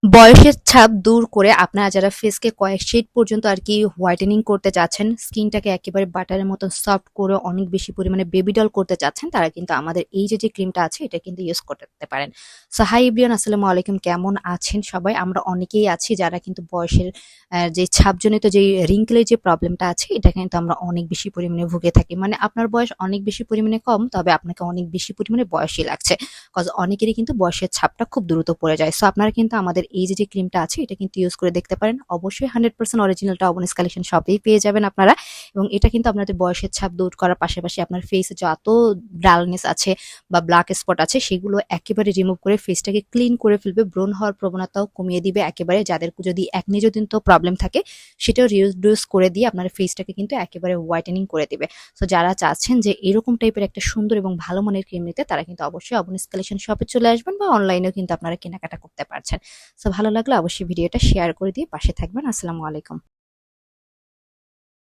বয়সের ছাপ দূর করে আপনারা যারা ফেসকে কয়েক শেড পর্যন্ত আর কি হোয়াইটেনিং করতে চাচ্ছেন, স্কিনটাকে একেবারে বাটারের মতো সফট করে অনেক বেশি পরিমাণে বেবি ডল করতে চাচ্ছেন, তারা কিন্তু আমাদের এই যে ক্রিমটা আছে এটা কিন্তু ইউজ করতে পারেন। সো হাই এভরিওয়ান, আসসালামু আলাইকুম। কেমন আছেন সবাই? আমরা অনেকেই আছি যারা কিন্তু বয়সের যে ছাপজনিত যে রিঙ্কেলের যে প্রবলেমটা আছে এটা কিন্তু আমরা অনেক বেশি পরিমাণে ভুগে থাকি। মানে আপনার বয়স অনেক বেশি পরিমাণে কম, তবে আপনাকে অনেক বেশি পরিমাণে বয়সী লাগছে। কজ অনেকেরই কিন্তু বয়সের ছাপটা খুব দ্রুত পড়ে যায়। সো আপনারা কিন্তু আমাদের এই যে ক্রিমটা আছে এটা কিন্তু ইউজ করে দেখতে পারেন। অবশ্যই 100% অরিজিনালটা অবনিস কালেকশন শপেই পেয়ে যাবেন আপনারা। এবং এটা কিন্তু আপনাদের বয়সের ছাপ দূর করার পাশাপাশি আপনার ফেসে যত ডালনেস আছে বা ব্ল্যাক স্পট আছে সেগুলো একেবারে রিমুভ করে ফেসটাকে ক্লিন করে ফেলবে। ব্রণ হওয়ার প্রবণতাও কমিয়ে দিবে একেবারে। যাদের যদি একনি জনিত প্রবলেম থাকে সেটাও রিডিউস করে দিয়ে আপনার ফেসটাকে কিন্তু একেবারে হোয়াইটেনিং করে দিবে। সো যারা চাচ্ছেন যে এরকম টাইপের একটা সুন্দর এবং ভালো মানের ক্রিম নিতে, তারা কিন্তু অবশ্যই অবনিস কালেকশন শপে চলে আসবেন বা অনলাইনেও কিন্তু আপনারা কেনাকাটা করতে পারছেন। সো ভালো লাগলে অবশ্যই ভিডিওটা শেয়ার করে দিয়ে পাশে থাকবেন। আসসালামু আলাইকুম।